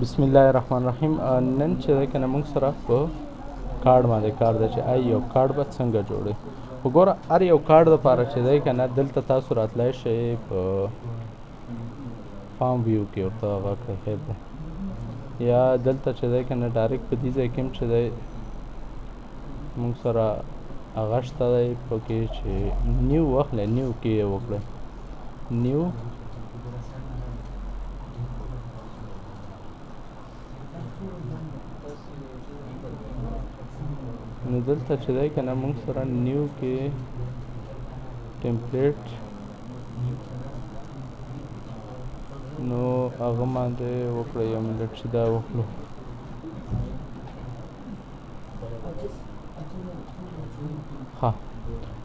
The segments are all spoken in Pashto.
بسم الله الرحمن الرحیم. نن چې دی که نه موږ سره په کارډ باندې کار دی چې یو کارډ به څنګه جوړوي. وګوره هر یو کارډ دپاره چې دی که نه دلته تاسو راتلی شئ په فارم ویو کې ورته هغه کړئ خیر دی، یا دلته چې دی که نه ډایرکټ په دې ځای کې هم چې دی موږ سره هغه شته دی په کې چې نیو واخلئ، نیو کې یې وکړئ، نیو نو دلته چې دی که نه موږ سره نیو کې ټمپلیټ نو هغه باندې وکړئ یو منټ چې دا وکړو. ښه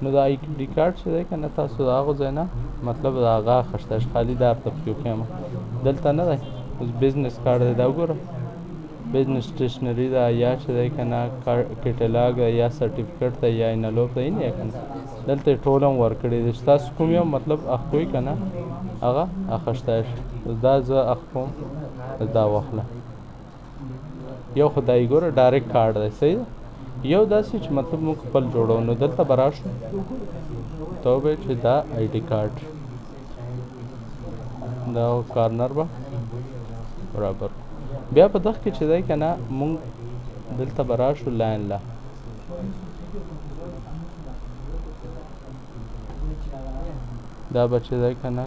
نو دا آی ډي کارډ چې دی که نه تاسو د هغو ځای نه مطلب د هغه اخیستی خالي دا ورته پکې وښیم دلته نه دی. اوس بزنس کارډ دی دا وګوره، بزنس سټیشنري ده یا چې دی که نه کټلاګ ده یا سرټیفکیټ ده یا انلوپ ده نه که نه دلته یې ټول هم ورکړي دي چې تاسو کوم یو مطلب اخلئ که نه هغه اخیستی شي. دا زه اخلم دا واخله یو خو دا یې ګوره ډایرکټ کارډ دی صحیح ده. یو داسې چې مطلب موږ خپل جوړو نو دلته به راشو ته وبه چې دا آی ډي کارډ دا کارنر به برابر بیا په دغه کې چې دی که نه مونږ دلته به راشو لاین له دا به چې دی که نه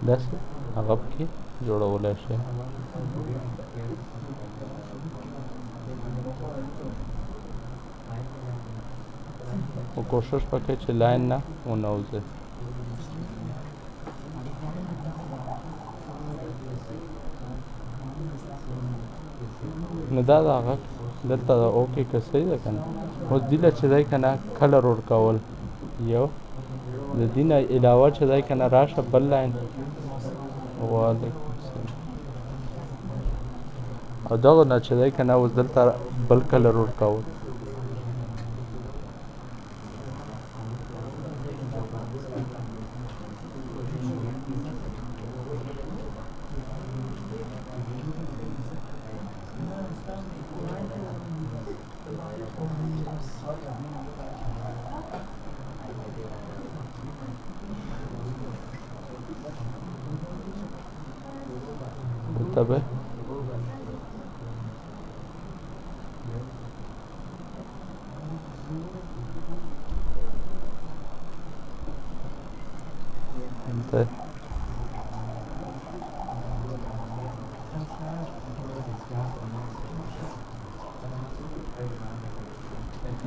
داسې هغه پکې جوړولی شئ. خو کوشش وکړئ چې لاین نه ونوځئ. نو دا د هغه دلته د اوکې که صحیح ده که نه. اوس دې له چې دی که نه کلر ورکول یو د دې نه علاوه چې دی که نه راشه بل لاین وعلیکم السلام او دغه نه چې دی که نه اوس دلته بل کلر ورکول طبعا انت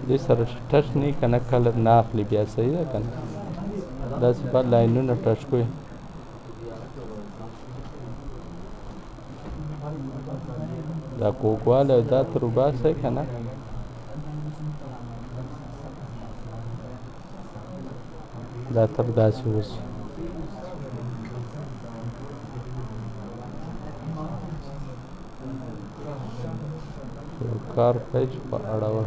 دې سره ټچ نه کنه کلر نه اخلي بیا صحیح ده کنه داسې په لاینونه ټچ کوئ. دا کوکواله دا تر وباسئ که نه دا تر داسې اوسي. یو کار پیج په اړوه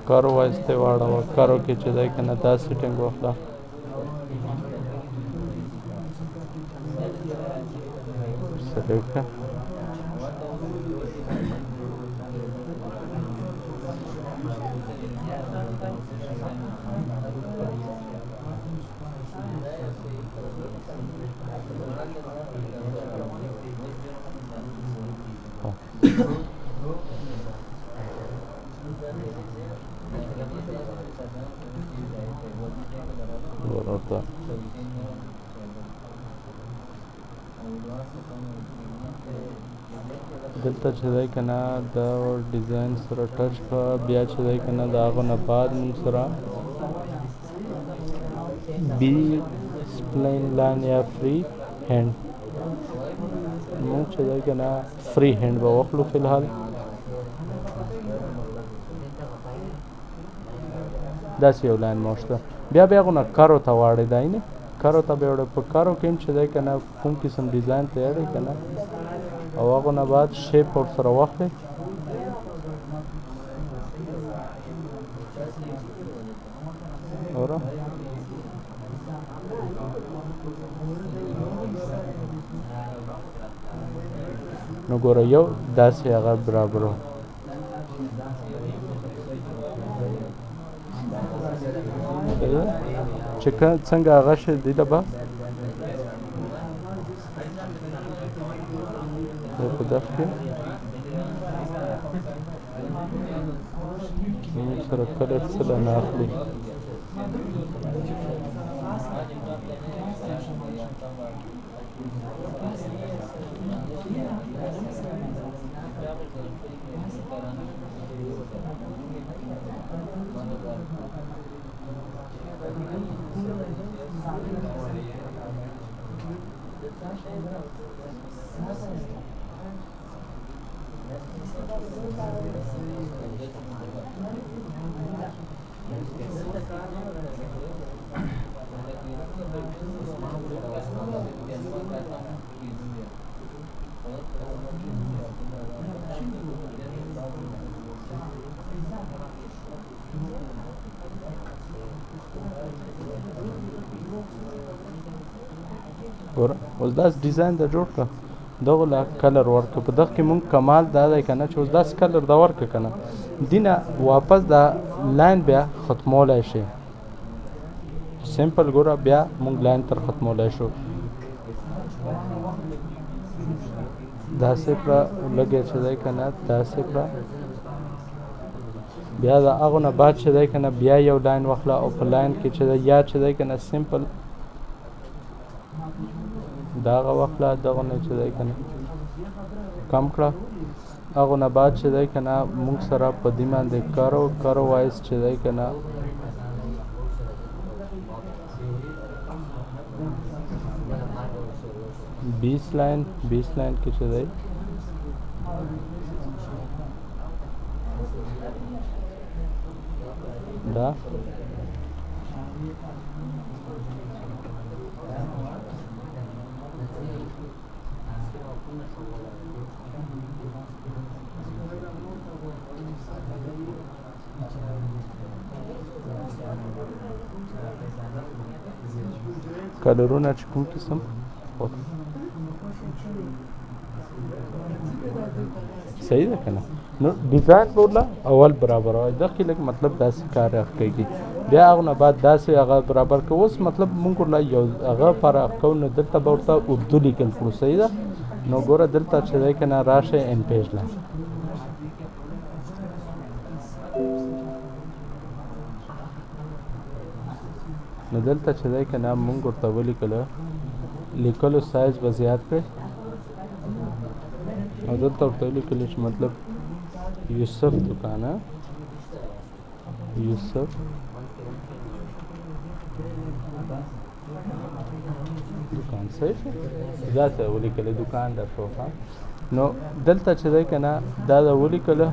کارو واسطه واړوه کارو کې چې دی که نه دا سیټینګ واخله سیو کړه. دلته چې دی که نه دا ډیزاین سره ټچ کړه بیا چې دی که نه د هغه نه بعد موږ سره بي سپلین لاین یا فری هینډ موږ چې دی که نه فری هینډ به واخلو فی الحال داسې یو لاین مو شته بیا هغو نه کرو ته واړېدای نه کرو ته بیا وړه په کرو کې هم چې دی که نه کوم قسم ډیزاین تیاری که نه او هغو نه بعد شیپ ورسره واخلئ ګوره نو ګوره یو داسې هغه برابرو چې څنګه هغه شي دی ته به په دغه کې موږ سره کلر څه له نه اخلي ګوره اوس داسې ډیزاین د جوړ کړه دغو له کلر ورکړه په دغه کې مونږ کمال دا دی که نه چې اوس داسې کلر دا ورکړه که نه دې نه واپس دا لاین بیا ختمولی شي سمپل ګوره بیا مونږ لاین تر ختمولی شو داسې کړه لږې چې دی که نه داسې کړه بیا د هغو نه بعد چې دی که نه بیا یو لاین واخله او په لاین کې چې دی یا چې دی که نه سمپل دغه واخله دغه نه چې دی که نه کم کړه هغو نه بعد چې دی که نه موږ سره په دې باندې کرو وایز چې دی که نه بیس لاین کې چې دی دا کلرونه چې کوم قسم صحیح ده که نه نو ډیزاین بوله اول برابر وای دغه لږ مطلب داسې کار راښکېږي بیا هغه نه بعد داسې هغه برابر که اوس مطلب مونږ ورله یو هغه فرق کوو نو دلته به ورته اردو لیکل کړو صحیح ده نو ګوره دلته چې دی که نه راشئ انپیج له نو دلته چې دی که نه مونږ ورته ولیکله لیکلو سایز به زیات کړئ او دلته ورته ولیکلو چې مطلب یوسف دکان یوسف دکان صحیح شو داسې ولیکله دکان در شو نو دلته چې دی که نه دا د ولیکله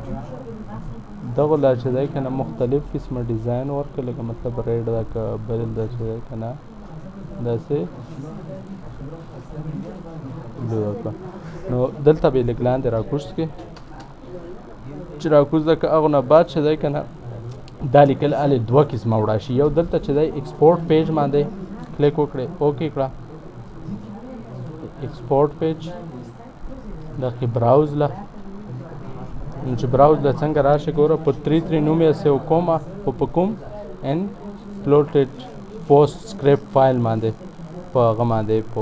دغه لا چې دی که نه مختلف قسمه ډیزاین ورکړه لکه مطلب ریډ ده که بل ده چې دی که نه داسې نو دلته به یې لږ لاندې راکوز کړې چې راکوز ده که هغو نه بعد چې دی که نه دا لیکل هلې دوه قسمه وړه شي یو دلته چې دی ایکسپورټ پیج باندې کلیک وکړئ اوکې کړه ایکسپورټ پیج دغې براوز له چې براوز له څنګه راشي ګوره په 33 نوم یې سیو کومه او په کوم انپلوټډ پوسټ سکرپټ فایل باندې په هغه باندې په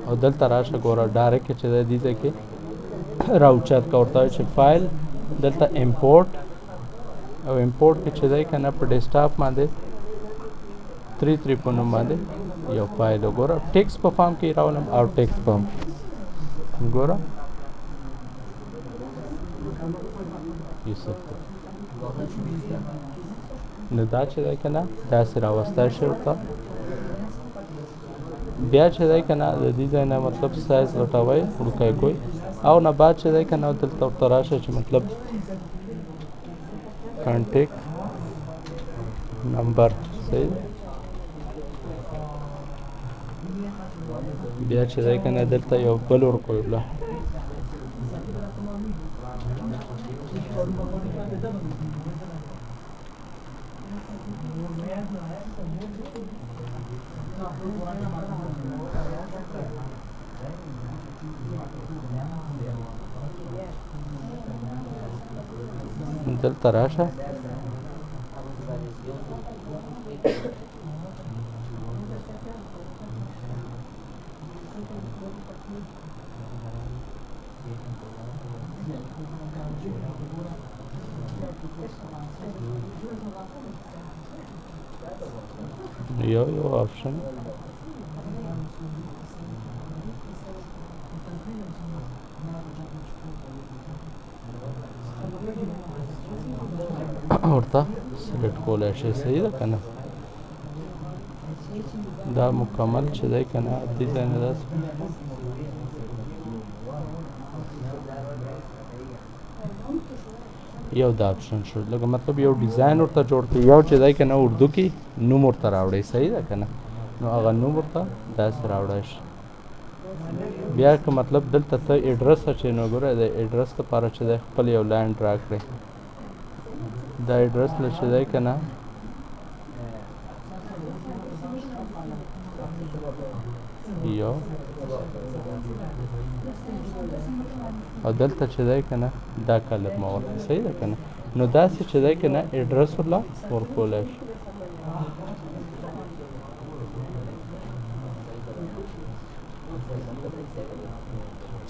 او دلته راشه ګوره ډایرکټ چې دی دې ځای کې راوچت کا ورته چې فایل دلته امپورټ او امپورټ کې چې دی که نه په ډیسکټاپ باندې 33 په نوم باندې یو فایل وګوره ټیکس په فارم کې راولم او ټیکس په ګوره یوسف نو دا چې دی که نه داسې راوستی شي ورته بیا چې دی که نه د دې ځای نه مطلب سایز لټوئ وړوکی کوئ او نه بعد چې دی که نه دلته ورته راشه چې مطلب کانټیکټ نمبر صحیح دی بیا چې دی که نه دلته یو بل ورکوئ بله دلته راشه یو آپشن ورته سلیکټ کولی شئ صحیح ده که نه دا مکمل چې دی که نه دې ځای نه داسې یو دا آپشن شو لکه مطلب یو ډیزاین ورته جوړ کړي یو چې دی که نه اردو کې نوم ورته راوړئ صحیح ده که نه نو هغه نوم ورته داسې راوړی شي بیا که مطلب دلته ته اډرس اچوې نو ګوره د اډرس دپاره چې دی خپل یو لاین ډرا کړئ دا اډرس له چې دی که نه یو او دلته چې دی که نه دا کلر ما ورکړي صحیح ده که نه نو داسې چې دی که نه اډرس ورله ورکولی شي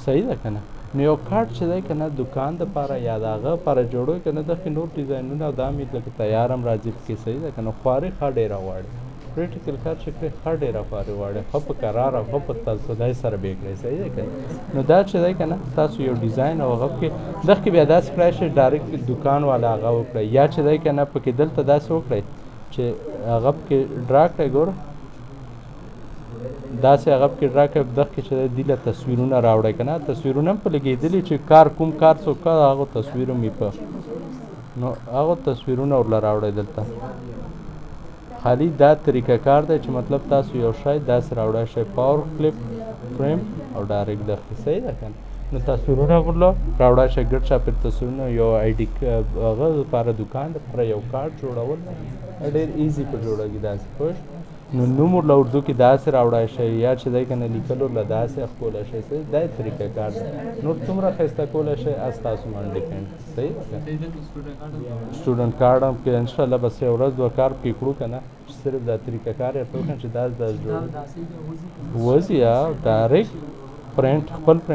صحیح ده که نه نو یو کارت چې دی که نه دوکان دپاره یا د هغه لپاره جوړوئ که نه دغې نور ډیزاینونه او دا مې لکه تیار هم راځي پکې صحیح ده که نه خواري ښه ډېره غواړي پریکټیکل کار چې کړئ ښه ډېره خواري غواړي ښه په کراره ښه په تلصدی سره بې کړئ صحیح ده که نه نو دا چې دی که نه تاسو یو ډیزاین او هغه پکې دغې بیا داسې کړای شئ ډایرکټ دوکان والا هغه وکړئ یا چې دی که نه پکې دلته داسې وکړئ چې هغه پکې ډرا کړئ ګوره داسې هغه پکې ډرا کړئ دغې چې دی دې له تصویرونه راوړئ که نه تصویرونه هم په لګېدلي چې کار کوم کار څوک کړ هغو تصویر هم په نو هغو تصویرونه ورله راوړئ دلته خالی دا طریقه کار دی چې مطلب تاسو یو شی داسې راوړی شئ پاور کلیپ فریم او ډایرکټ دغې صحیح ده که نه نو تصویرونه ورله راوړی شئ ګډ چاپېر تصویرونه یو آی ډي هغه دپاره دوکان دپاره یو کارت جوړول ډېر ایزي په جوړېږي داسې پوه نو نوم ورله اردو کې داسې راوړی شئ یا چې دی که نه لیکل ورله داسې ښکولی شئ صحیح دا طریقه کار دی نور څومره ښایسته کولی شئ از تاسو باندې ډیپینډ صحیح ده سټوډنټ کارډ هم که انشاءالله بس یو ورځ دوه کار پکې کړو که نه صرف دا طریقه کار یې ورته وکړم چې داسې جوړ وځي یا ډایرکټ پرنټ خپل